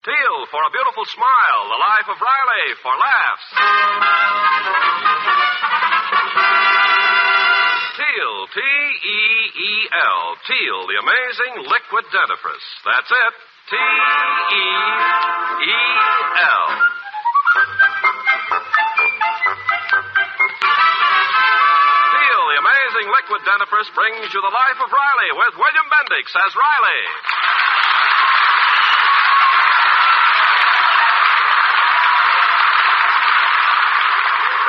Teal for a beautiful smile. The Life of Riley for laughs. Teal, T-E-E-L. Teal, the amazing liquid dentifrice. That's it. T-E-E-L. Teal, the amazing liquid dentifrice brings you The Life of Riley with William Bendix as Riley.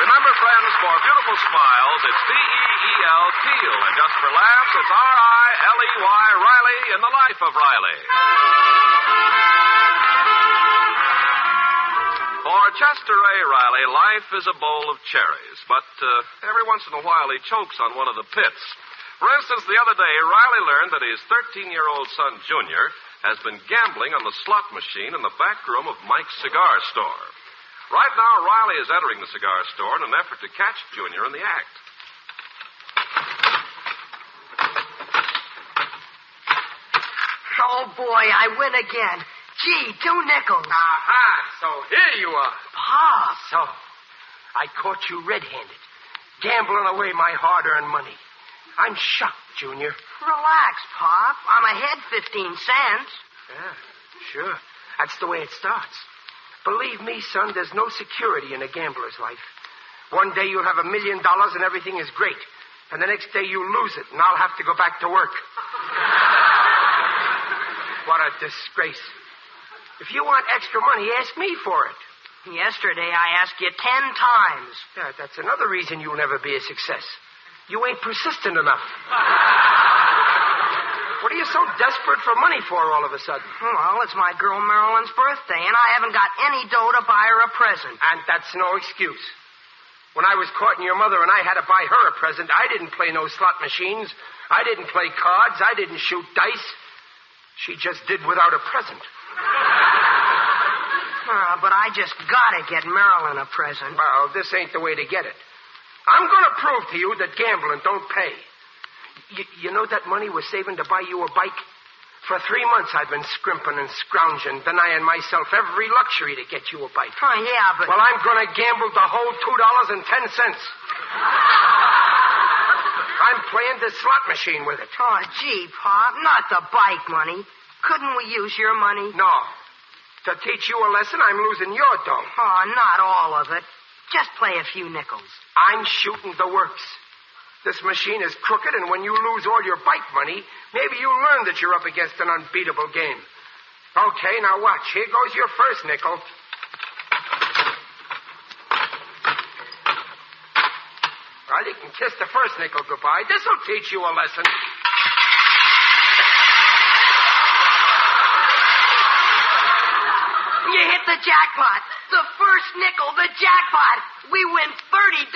Remember, friends, for beautiful smiles, it's T-E-E-L, Teal. And just for laughs, it's R-I-L-E-Y, Riley in The Life of Riley. For Chester A. Riley, life is a bowl of cherries. But every once in a while, he chokes on one of the pits. For instance, the other day, Riley learned that his 13-year-old son, Junior, has been gambling on the slot machine in the back room of Mike's cigar store. Right now, Riley is entering the cigar store in an effort to catch Junior in the act. Oh, boy, I win again. Gee, 2 nickels. Aha, so here you are. Pop. So, I caught you red-handed, gambling away my hard-earned money. I'm shocked, Junior. Relax, Pop. I'm ahead 15 cents. Yeah, sure. That's the way it starts. Believe me, son, there's no security in a gambler's life. One day you'll have $1 million and everything is great. And the next day you lose it and I'll have to go back to work. What a disgrace. If you want extra money, ask me for it. Yesterday I asked you 10 times. Yeah, that's another reason you'll never be a success. You ain't persistent enough. What are you so desperate for money for all of a sudden? Well, it's my girl Marilyn's birthday, and I haven't got any dough to buy her a present. And that's no excuse. When I was courting your mother and I had to buy her a present, I didn't play no slot machines. I didn't play cards. I didn't shoot dice. She just did without a present. But I just gotta get Marilyn a present. Well, this ain't the way to get it. I'm going to prove to you that gambling don't pay. You know that money we're saving to buy you a bike? For 3 months I've been scrimping and scrounging, denying myself every luxury to get you a bike. Oh, yeah, but... Well, I'm going to gamble the whole $2.10. I'm playing this slot machine with it. Oh, gee, Pop, not the bike money. Couldn't we use your money? No. To teach you a lesson, I'm losing your dough. Oh, not all of it. Just play a few nickels. I'm shooting the works. This machine is crooked, and when you lose all your bike money, maybe you'll learn that you're up against an unbeatable game. Okay, now watch. Here goes your first nickel. Well, you can kiss the first nickel goodbye. This'll teach you a lesson. You hit the jackpot. The first nickel, the jackpot. We win $30.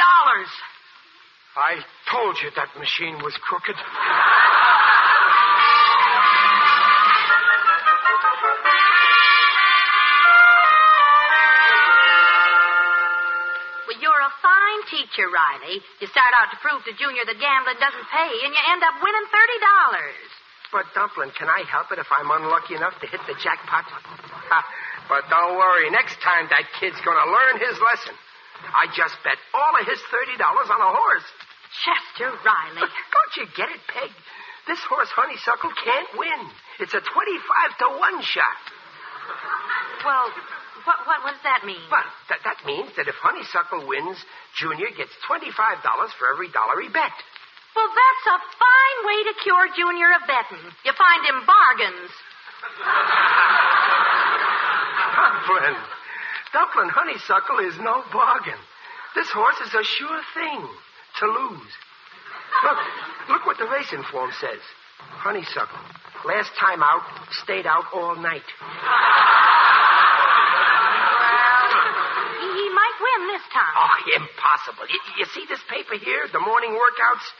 I told you that machine was crooked. Well, you're a fine teacher, Riley. You start out to prove to Junior that gambling doesn't pay, and you end up winning $30. But, Dumplin', can I help it if I'm unlucky enough to hit the jackpot? But don't worry. Next time that kid's going to learn his lesson. I just bet all of his $30 on a horse. Chester Riley. Don't you get it, Peg? This horse, Honeysuckle, can't win. It's a 25-to-1 shot. Well, what does that mean? Well, that means that if Honeysuckle wins, Junior gets $25 for every dollar he bet. Well, that's a fine way to cure Junior of betting. You find him bargains. Dumplin', Honeysuckle is no bargain. This horse is a sure thing to lose. Look what the racing form says. Honeysuckle, last time out, stayed out all night. Well, he might win this time. Oh, impossible. You see this paper here, the morning workouts?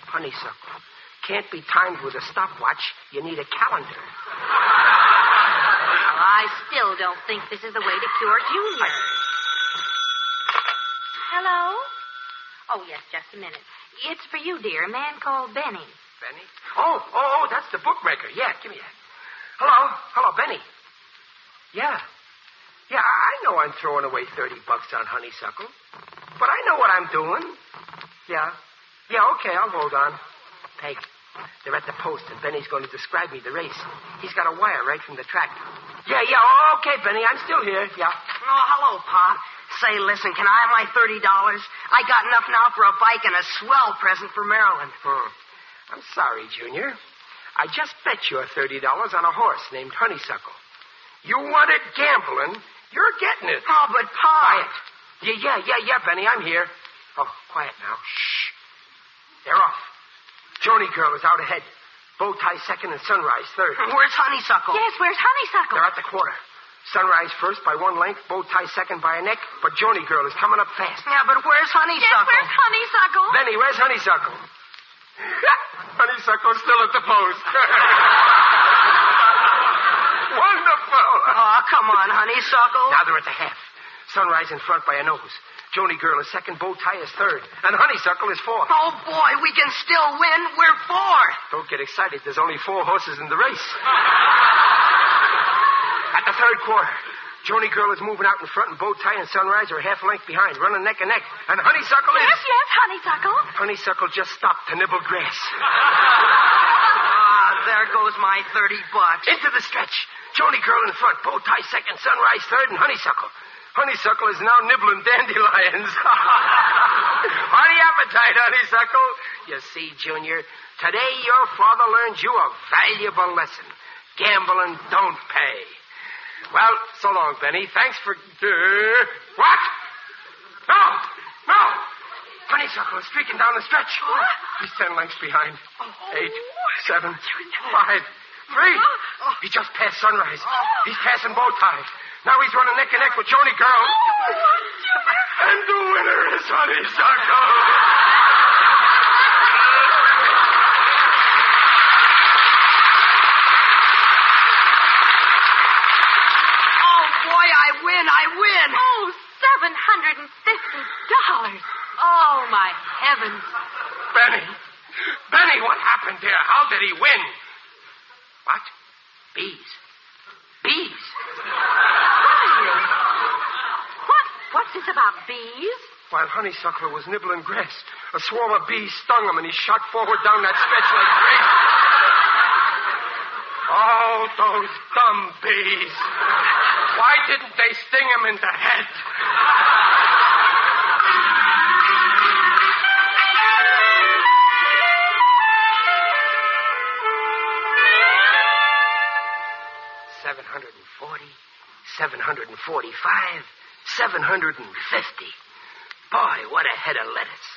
Honeysuckle, can't be timed with a stopwatch. You need a calendar. Well, I still don't think this is the way to cure Junior. Hello? Oh, yes, just a minute. It's for you, dear. A man called Benny. Benny? Oh, that's the bookmaker. Yeah, give me that. Hello, Benny. Yeah. Yeah, I know I'm throwing away $30 on honeysuckle. But I know what I'm doing. Yeah. Yeah, okay, I'll hold on. Peg, they're at the post, and Benny's going to describe me the race. He's got a wire right from the track. Yeah, okay, Benny, I'm still here. Yeah. Oh, hello, Pop. Say, listen, can I have my $30? I got enough now for a bike and a swell present for Marilyn. I'm sorry, Junior. I just bet you $30 on a horse named Honeysuckle. You wanted gambling. You're getting it. Oh, but Pop. Quiet. Yeah, Benny, I'm here. Oh, quiet now. Shh. They're off. Joni girl is out ahead. Bow tie second and Sunrise third. Where's Honeysuckle? Yes, where's Honeysuckle? They're at the quarter. Sunrise first by one length, Bow tie second by a neck, but Joni girl is coming up fast. Yeah, but where's Honeysuckle? Yes, where's Honeysuckle? Benny, where's Honeysuckle? Honeysuckle's still at the post. Wonderful. Oh, come on, Honeysuckle. Now they're at the half. Sunrise in front by a nose. Joni girl is second, Bow tie is third, and Honeysuckle is fourth. Oh, boy, we can still win. We're fourth. Don't get excited. There's only 4 horses in the race. At the third quarter, Joni girl is moving out in front, and Bow tie and Sunrise are half length behind, running neck and neck. And Honeysuckle is... Yes, Honeysuckle. Honeysuckle just stopped to nibble grass. There goes my $30. Into the stretch. Joni girl in front, Bow tie second, Sunrise third, and Honeysuckle. Honeysuckle is now nibbling dandelions. Hearty appetite, Honeysuckle. You see, Junior, today your father learned you a valuable lesson. Gambling don't pay. Well, so long, Benny. Thanks for... What? No! Honeysuckle is streaking down the stretch. He's 10 lengths behind. 8, 7, 5, 3. He just passed Sunrise. He's passing Bow tie. Now he's running neck and neck with Joni girl. And the winner is Honeysuckle. I win. Oh, $750. Oh, my heavens. Benny, what happened there? How did he win? What? Bees. What's this about bees? While Honeysuckle was nibbling grass, a swarm of bees stung him, and he shot forward down that stretch like crazy. Oh, those dumb bees. Why didn't they sting him in the head? $740, $745, $750. Boy, what a head of lettuce.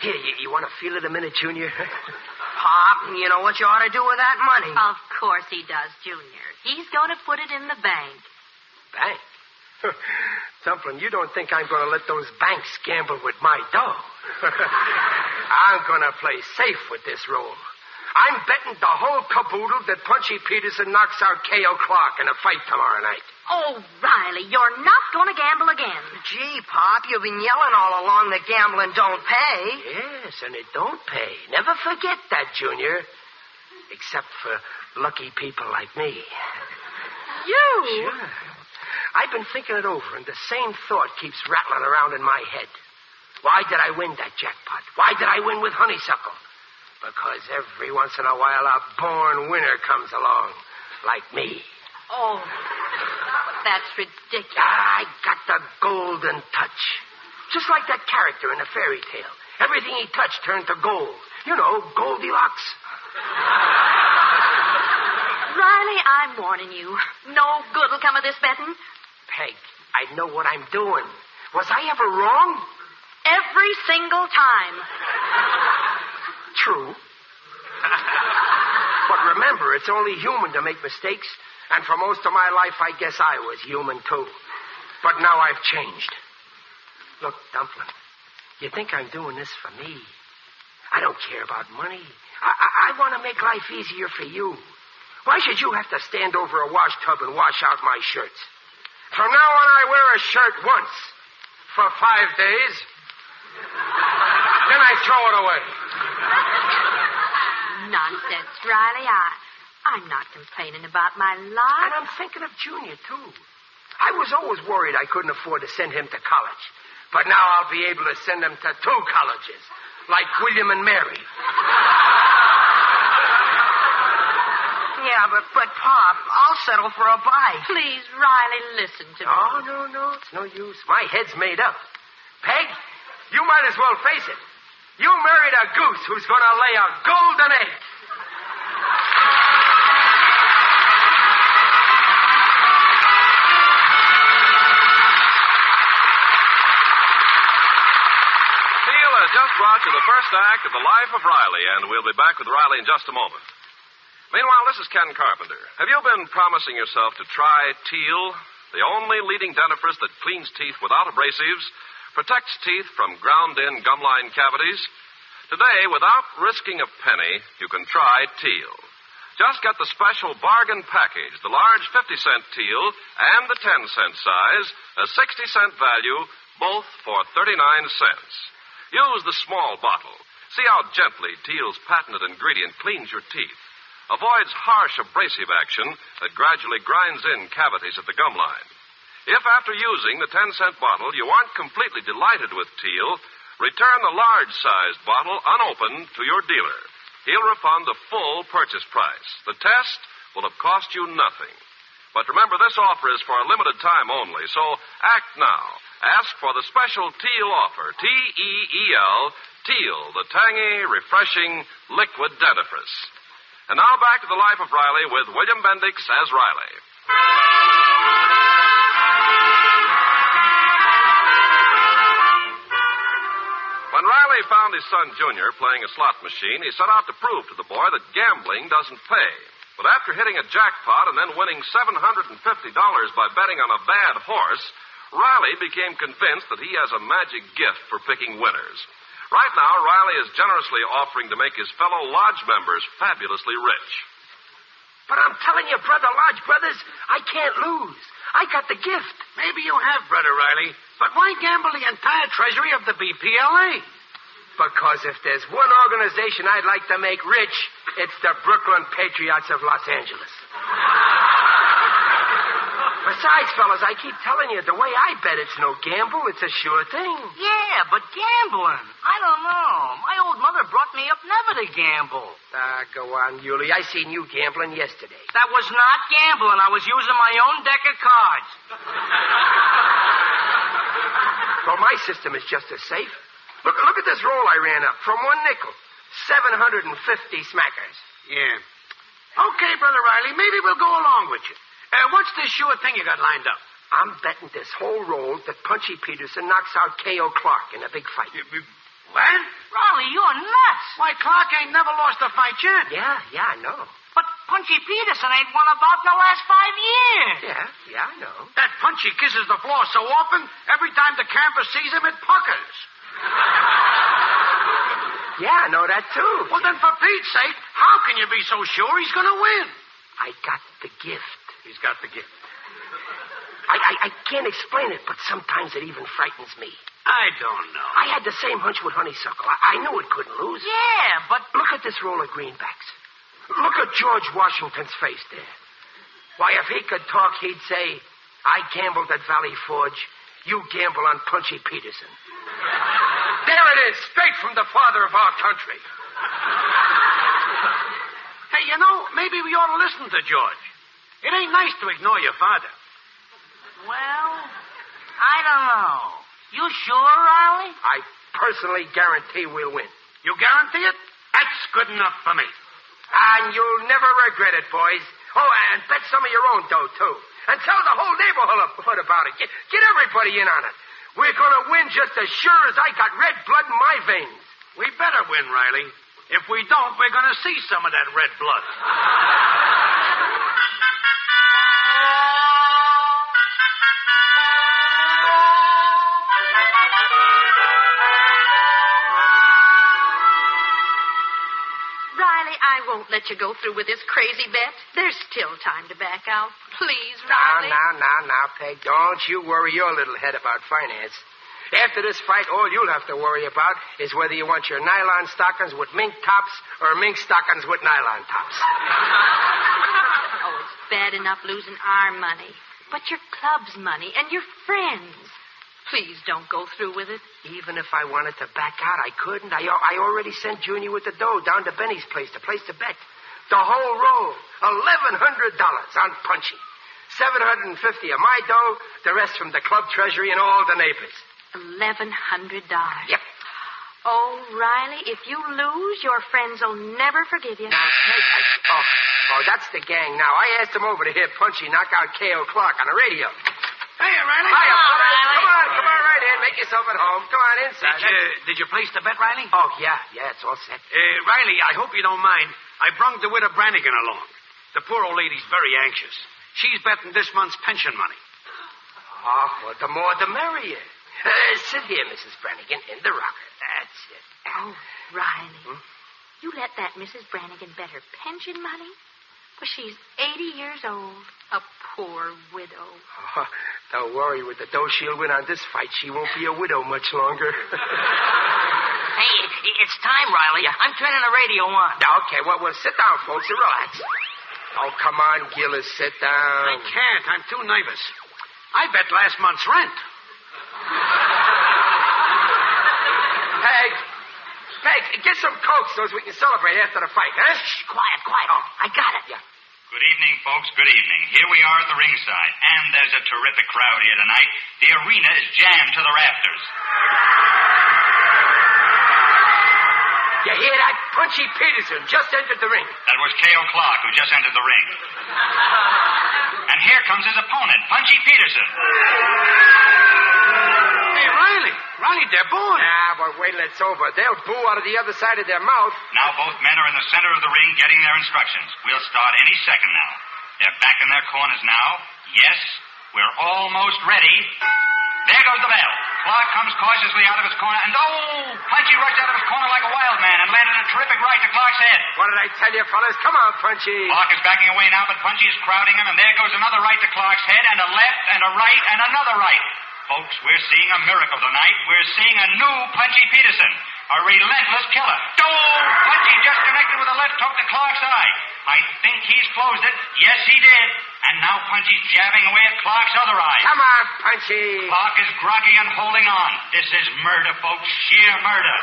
Here, you want to feel it a minute, Junior? Pop, you know what you ought to do with that money? Of course he does, Junior. He's going to put it in the bank. Bank? Dumplin', you don't think I'm going to let those banks gamble with my dough. I'm going to play safe with this roll. I'm betting the whole caboodle that Punchy Peterson knocks out K.O. Clark in a fight tomorrow night. Oh, Riley, you're not going to gamble again. Gee, Pop, you've been yelling all along that gambling don't pay. Yes, and it don't pay. Never forget that, Junior. Except for lucky people like me. You? Sure. I've been thinking it over, and the same thought keeps rattling around in my head. Why did I win that jackpot? Why did I win with Honeysuckle? Because every once in a while a born winner comes along, like me. Oh, that's ridiculous. I got the golden touch. Just like that character in a fairy tale. Everything he touched turned to gold. You know, Goldilocks. Riley, I'm warning you. No good will come of this betting. Peg, I know what I'm doing. Was I ever wrong? Every single time. True. But remember, it's only human to make mistakes. And for most of my life, I guess I was human, too. But now I've changed. Look, Dumplin', you think I'm doing this for me? I don't care about money. I want to make life easier for you. Why should you have to stand over a wash tub and wash out my shirts? From now on, I wear a shirt once for 5 days. Then I throw it away. Nonsense, Riley. I'm not complaining about my lot. And I'm thinking of Junior, too. I was always worried I couldn't afford to send him to college. But now I'll be able to send him to 2 colleges, like William and Mary. Yeah, but Pop, I'll settle for a bike. Please, Riley, listen to me. Oh, no. It's no use. My head's made up. Peg, you might as well face it. You married a goose who's going to lay a golden egg. Teal has just brought you the first act of The Life of Riley, and we'll be back with Riley in just a moment. Meanwhile, this is Ken Carpenter. Have you been promising yourself to try Teal, the only leading dentifrice that cleans teeth without abrasives, protects teeth from ground-in gumline cavities? Today, without risking a penny, you can try Teal. Just get the special bargain package, the large 50-cent Teal and the 10-cent size, a 60-cent value, both for 39 cents. Use the small bottle. See how gently Teal's patented ingredient cleans your teeth. Avoids harsh abrasive action that gradually grinds in cavities at the gum line. If after using the 10-cent bottle you aren't completely delighted with Teal, return the large-sized bottle unopened to your dealer. He'll refund the full purchase price. The test will have cost you nothing. But remember, this offer is for a limited time only, so act now. Ask for the special Teal offer, T-E-E-L, Teal, the tangy, refreshing liquid dentifrice. And now back to The Life of Riley with William Bendix as Riley. When Riley found his son Junior playing a slot machine, he set out to prove to the boy that gambling doesn't pay. But after hitting a jackpot and then winning $750 by betting on a bad horse, Riley became convinced that he has a magic gift for picking winners. Right now, Riley is generously offering to make his fellow lodge members fabulously rich. But I'm telling you, Brother Lodge Brothers, I can't lose. I got the gift. Maybe you have, Brother Riley. But why gamble the entire treasury of the BPLA? Because if there's one organization I'd like to make rich, it's the Brooklyn Patriots of Los Angeles. Besides, fellas, I keep telling you, the way I bet it's no gamble. It's a sure thing. Yeah, but gambling. I don't know. My old mother brought me up never to gamble. Go on, Yulie. I seen you gambling yesterday. That was not gambling. I was using my own deck of cards. Well, my system is just as safe. Look at this roll I ran up. From 1 nickel. 750 smackers. Yeah. Okay, Brother Riley, maybe we'll go along with you. What's this sure thing you got lined up? I'm betting this whole roll that Punchy Peterson knocks out K.O. Clark in a big fight. What? Riley, you're nuts. Why, Clark ain't never lost a fight yet. Yeah, I know. But Punchy Peterson ain't won a bout in the last 5 years. Yeah, I know. That Punchy kisses the floor so often, every time the camper sees him, it puckers. Yeah, I know that, too. Well, then, for Pete's sake, how can you be so sure he's going to win? I got the gift. He's got the gift. I can't explain it, but sometimes it even frightens me. I don't know. I had the same hunch with Honeysuckle. I knew it couldn't lose. Yeah, but... Look at this roll of greenbacks. Look at George Washington's face there. Why, if he could talk, he'd say, I gambled at Valley Forge. You gamble on Punchy Peterson. There it is, straight from the father of our country. Hey, you know, maybe we ought to listen to George. It ain't nice to ignore your father. Well, I don't know. You sure, Riley? I personally guarantee we'll win. You guarantee it? That's good enough for me. And you'll never regret it, boys. Oh, and bet some of your own dough, too. And tell the whole neighborhood about it. Get everybody in on it. We're going to win just as sure as I got red blood in my veins. We better win, Riley. If we don't, we're going to see some of that red blood. Riley, I won't let you go through with this crazy bet. There's still time to back out. Please, Riley. Now, Peg. Don't you worry your little head about finance. After this fight, all you'll have to worry about is whether you want your nylon stockings with mink tops or mink stockings with nylon tops. Oh, it's bad enough losing our money. But your club's money and your friends. Please don't go through with it. Even if I wanted to back out, I couldn't. I already sent Junior with the dough down to Benny's place to bet. The whole roll, $1,100 on Punchy. $750 of my dough, the rest from the club treasury and all the neighbors. $1,100. Yep. Oh, Riley, if you lose, your friends will never forgive you. Now, Peg, that's the gang now. I asked them over to hear Punchy knock out K.O. Clark on the radio. Hey, Riley. Hiya, fellas. Riley. Come on right in. Make yourself at home. Come on inside. Did you place the bet, Riley? Oh, yeah, it's all set. Riley, I hope you don't mind. I brung the widow Brannigan along. The poor old lady's very anxious. She's betting this month's pension money. Oh, well, the more the merrier. Sit here, Mrs. Brannigan, in the rocker. That's it. Oh, Riley. You let that Mrs. Brannigan bet her pension money? Well, she's 80 years old. A poor widow. Oh, don't worry. With the dough she'll win on this fight, she won't be a widow much longer. Hey, it's time, Riley. I'm turning the radio on. Okay, well, sit down, folks, and relax. Oh, come on, Gillis, sit down. I can't. I'm too nervous. I bet last month's rent. Peg, get some Coke so we can celebrate after the fight, huh? Shh, quiet. Oh, I got it. Yeah. Good evening, folks. Good evening. Here we are at the ringside, and there's a terrific crowd here tonight. The arena is jammed to the rafters. You hear that? Punchy Peterson just entered the ring. That was K.O. Clark, who just entered the ring. And here comes his opponent, Punchy Peterson. Hey, Riley. Riley, they're booing. But wait till it's over. They'll boo out of the other side of their mouth. Now both men are in the center of the ring getting their instructions. We'll start any second now. They're back in their corners now. Yes, we're almost ready. There goes the bell. Clark comes cautiously out of his corner, and Punchy rushed out of his corner like a wild man and landed a terrific right to Clark's head. What did I tell you, fellas? Come on, Punchy. Clark is backing away now, but Punchy is crowding him, and there goes another right to Clark's head, and a left, and a right, and another right. Folks, we're seeing a miracle tonight. We're seeing a new Punchy Peterson, a relentless killer. Punchy just connected with a left hook to Clark's eye. I think he's closed it. Yes, he did. And now Punchy's jabbing away at Clark's other eye. Come on, Punchy. Clark is groggy and holding on. This is murder, folks. Sheer murder.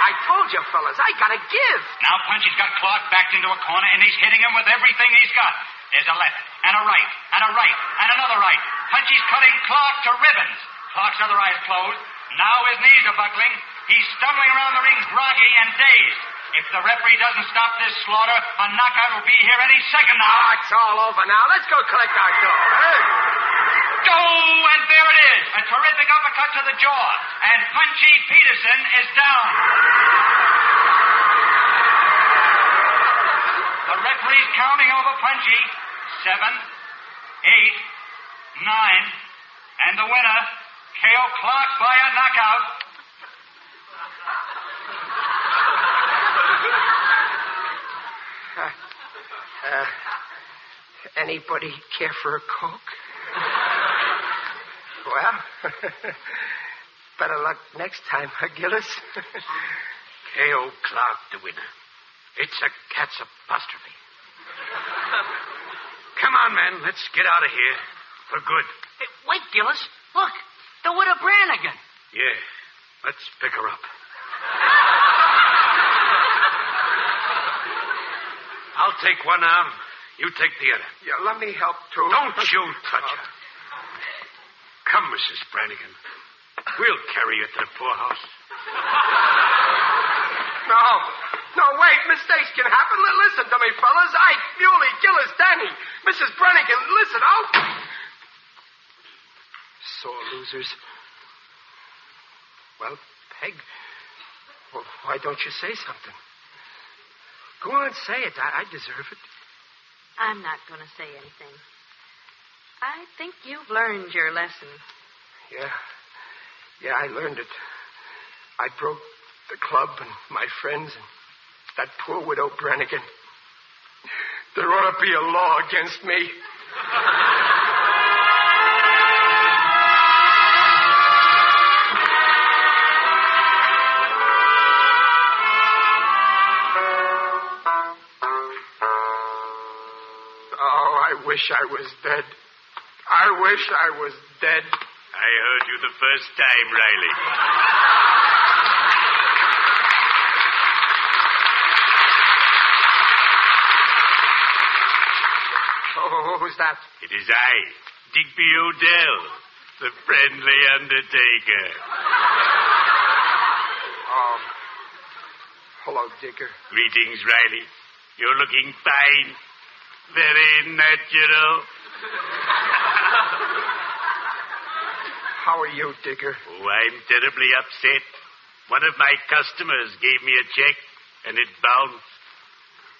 I told you, fellas, I gotta give. Now Punchy's got Clark backed into a corner, and he's hitting him with everything he's got. There's a left, and a right, and a right, and another right. Punchy's cutting Clark to ribbons. Clark's other eye's closed. Now his knees are buckling. He's stumbling around the ring groggy and dazed. If the referee doesn't stop this slaughter, a knockout will be here any second now. Oh, it's all over now. Let's go collect our dough, huh? And there it is. A terrific uppercut to the jaw. And Punchy Peterson is down. The referee's counting over Punchy. 7, 8, 9, and the winner, K.O. Clark by a knockout. Anybody care for a Coke? Well, better luck next time, huh, Gillis? K.O. Clark, the winner. It's a cat's apostrophe. Come on, men. Let's get out of here. For good. Hey, wait, Gillis. Look, the widow Brannigan. Yeah. Let's pick her up. I'll take one arm. You take the other. Yeah, let me help, too. Don't you touch her. Come, Mrs. Brannigan. We'll carry you to the poorhouse. No, wait. Mistakes can happen. Listen to me, fellas. Ike, Muley, Gillis, Danny, Mrs. Brannigan, listen. Sore losers. Well, Peg, why don't you say something? Go on, say it. I deserve it. I'm not going to say anything. I think you've learned your lesson. Yeah, I learned it. I broke the club and my friends and that poor widow Brannigan. There ought to be a law against me. wish I was dead. I wish I was dead. I heard you the first time, Riley. Oh, who's that? It is I, Digby Odell, the friendly undertaker. Oh, hello, Digger. Greetings, Riley. You're looking fine. Very natural. How are you, Digger? Oh, I'm terribly upset. One of my customers gave me a check, and it bounced.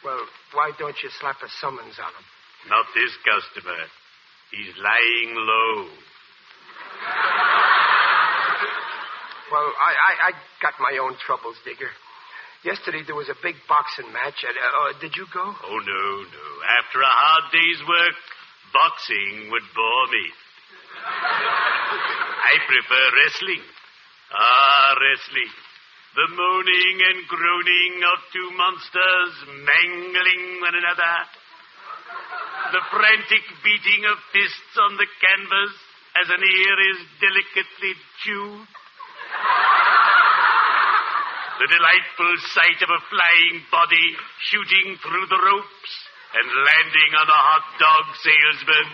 Well, why don't you slap a summons on him? Not this customer. He's lying low. Well, I got my own troubles, Digger. Yesterday there was a big boxing match. Did you go? Oh, no. After a hard day's work, boxing would bore me. I prefer wrestling. Wrestling. The moaning and groaning of two monsters mangling one another. The frantic beating of fists on the canvas as an ear is delicately chewed. The delightful sight of a flying body shooting through the ropes and landing on a hot dog salesman.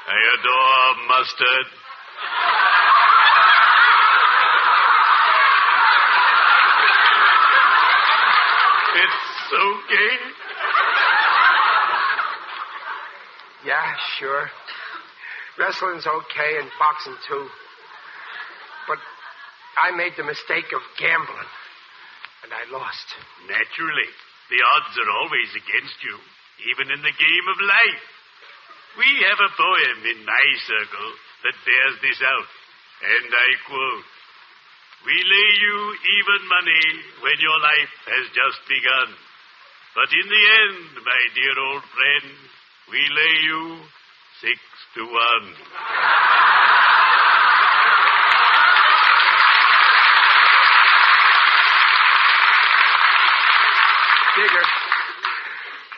I adore mustard. It's okay. Yeah, sure. Wrestling's okay and boxing, too. But I made the mistake of gambling, and I lost. Naturally. The odds are always against you, even in the game of life. We have a poem in my circle that bears this out, and I quote, "We lay you even money when your life has just begun. But in the end, my dear old friend, we lay you 6-1.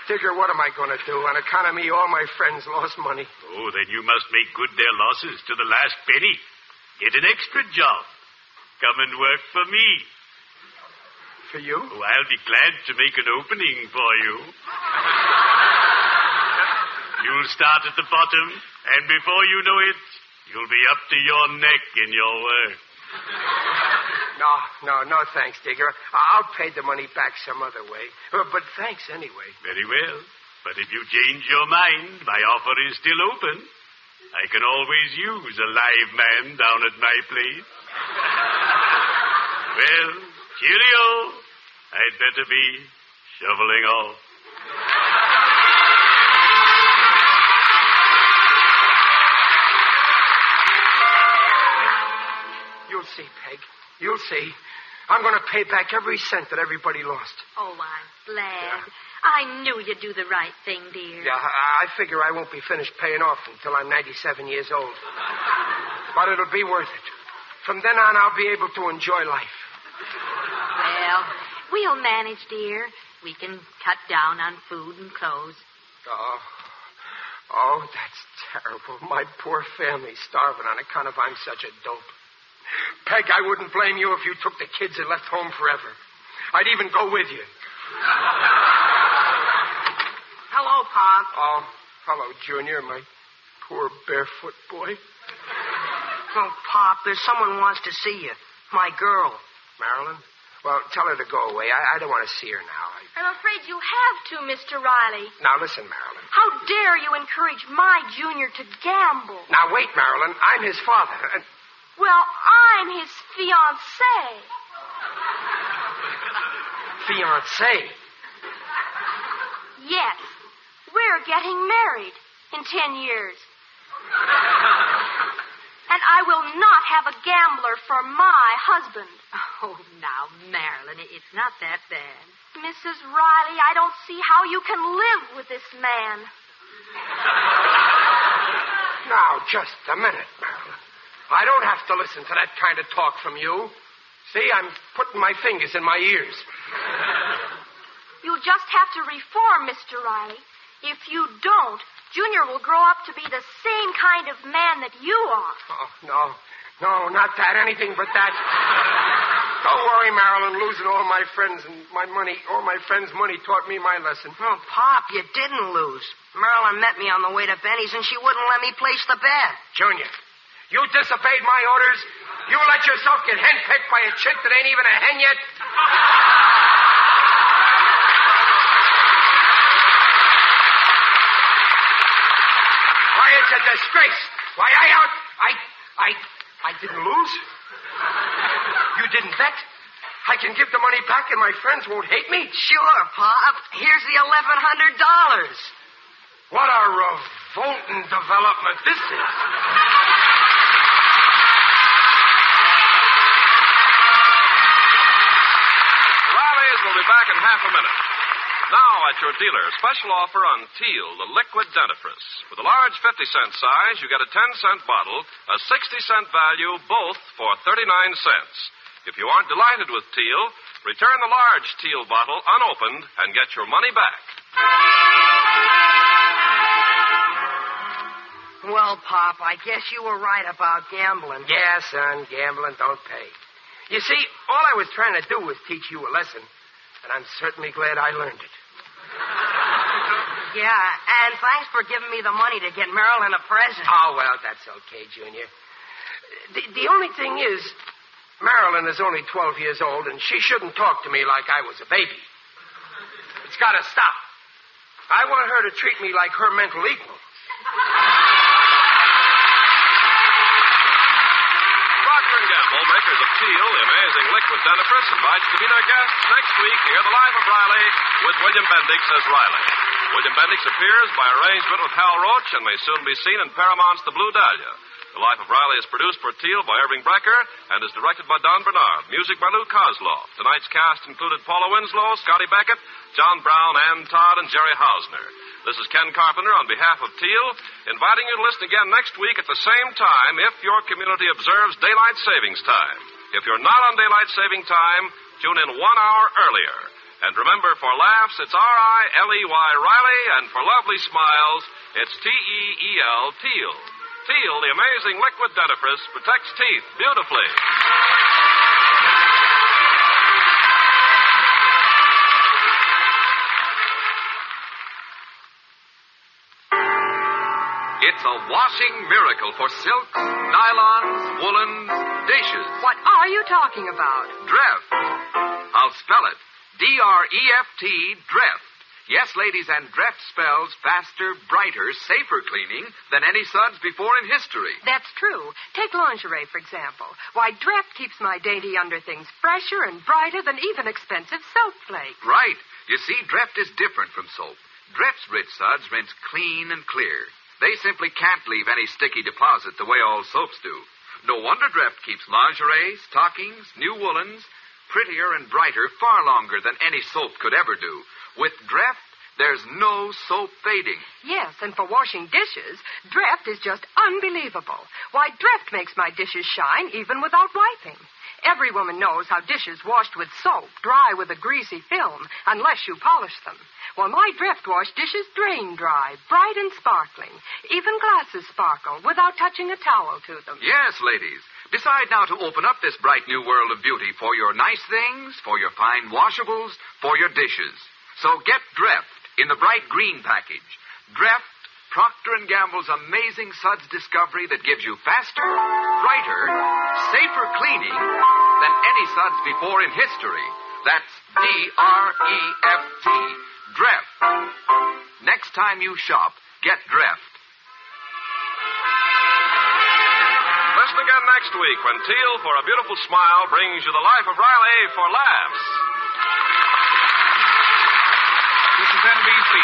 Digger, what am I going to do? On account of me, all my friends lost money. Oh, then you must make good their losses to the last penny. Get an extra job. Come and work for me. For you? Oh, I'll be glad to make an opening for you. You'll start at the bottom, and before you know it, you'll be up to your neck in your work. No, thanks, Digger. I'll pay the money back some other way. But thanks anyway. Very well. But if you change your mind, my offer is still open. I can always use a live man down at my place. Well, cheerio. I'd better be shoveling off. You'll see, Peg. You'll see. I'm going to pay back every cent that everybody lost. Oh, I'm glad. Yeah. I knew you'd do the right thing, dear. Yeah, I figure I won't be finished paying off until I'm 97 years old. But it'll be worth it. From then on, I'll be able to enjoy life. Well, we'll manage, dear. We can cut down on food and clothes. Oh, that's terrible. My poor family's starving on account of I'm such a dope. Peg, I wouldn't blame you if you took the kids and left home forever. I'd even go with you. Hello, Pop. Oh, hello, Junior, my poor barefoot boy. Oh, Pop, there's someone who wants to see you. My girl. Marilyn? Well, tell her to go away. I don't want to see her now. I'm afraid you have to, Mr. Riley. Now, listen, Marilyn. How dare you encourage my Junior to gamble? Now, wait, Marilyn. I'm his father. Well, I'm his fiancée. Fiancé? Yes. We're getting married in 10 years. And I will not have a gambler for my husband. Oh, now, Marilyn, it's not that bad. Mrs. Riley, I don't see how you can live with this man. Now, just a minute, Marilyn. I don't have to listen to that kind of talk from you. See, I'm putting my fingers in my ears. You just have to reform, Mr. Riley. If you don't, Junior will grow up to be the same kind of man that you are. Oh, no. No, not that. Anything but that. Don't worry, Marilyn. Losing all my friends and my money, all my friends' money taught me my lesson. Oh, Pop, you didn't lose. Marilyn met me on the way to Benny's, and she wouldn't let me place the bet. Junior, you disobeyed my orders. You let yourself get henpecked by a chick that ain't even a hen yet. Why, it's a disgrace. Why, I didn't lose. You didn't bet. I can give the money back and my friends won't hate me. Sure, Pop. Here's the $1,100. What a revolting development this is. Riley's will be back in half a minute. Now at your dealer, special offer on Teal, the liquid dentifrice. With a large 50-cent size, you get a 10-cent bottle, a 60-cent value, both for 39 cents. If you aren't delighted with Teal, return the large Teal bottle unopened and get your money back. Well, Pop, I guess you were right about gambling. Yeah, son, gambling don't pay. You see, all I was trying to do was teach you a lesson, and I'm certainly glad I learned it. Yeah, and thanks for giving me the money to get Marilyn a present. Oh, well, that's okay, Junior. The only thing is, Marilyn is only 12 years old, and she shouldn't talk to me like I was a baby. It's got to stop. I want her to treat me like her mental equal. Procter & Gamble, makers of Teal, the amazing liquid dentifrice, invites you to be their guests next week to hear The Life of Riley with William Bendix as Riley. William Bendix appears by arrangement with Hal Roach and may soon be seen in Paramount's The Blue Dahlia. The Life of Riley is produced for Teal by Irving Brecker and is directed by Don Bernard. Music by Lou Kozloff. Tonight's cast included Paula Winslow, Scotty Beckett, John Brown, Ann Todd, and Jerry Hausner. This is Ken Carpenter on behalf of Teal, inviting you to listen again next week at the same time if your community observes daylight savings time. If you're not on daylight saving time, tune in 1 hour earlier. And remember, for laughs, it's R-I-L-E-Y, Riley, and for lovely smiles, it's T-E-E-L, Teal. Teal, the amazing liquid dentifrice, protects teeth beautifully. It's a washing miracle for silks, nylons, woolens, dishes. What are you talking about? Dreft. I'll spell it. D-R-E-F-T, Dreft. Yes, ladies, and Dreft spells faster, brighter, safer cleaning than any suds before in history. That's true. Take lingerie, for example. Why, Dreft keeps my dainty underthings fresher and brighter than even expensive soap flakes. Right. You see, Dreft is different from soap. Dreft's rich suds rinse clean and clear. They simply can't leave any sticky deposit the way all soaps do. No wonder Dreft keeps lingerie, stockings, new woolens prettier and brighter far longer than any soap could ever do. With Dreft, there's no soap fading. Yes, and for washing dishes, Dreft is just unbelievable. Why, Dreft makes my dishes shine even without wiping. Every woman knows how dishes washed with soap dry with a greasy film unless you polish them. Well, my Dreft wash dishes drain dry, bright and sparkling. Even glasses sparkle without touching a towel to them. Yes, ladies. Decide now to open up this bright new world of beauty for your nice things, for your fine washables, for your dishes. So get Dreft in the bright green package. Dreft, Procter & Gamble's amazing suds discovery that gives you faster, brighter, safer cleaning than any suds before in history. That's D-R-E-F-T, Dreft. Next time you shop, get Dreft. Listen again next week when Teal, for a Beautiful Smile, brings you The Life of Riley for laughs. This is NBC.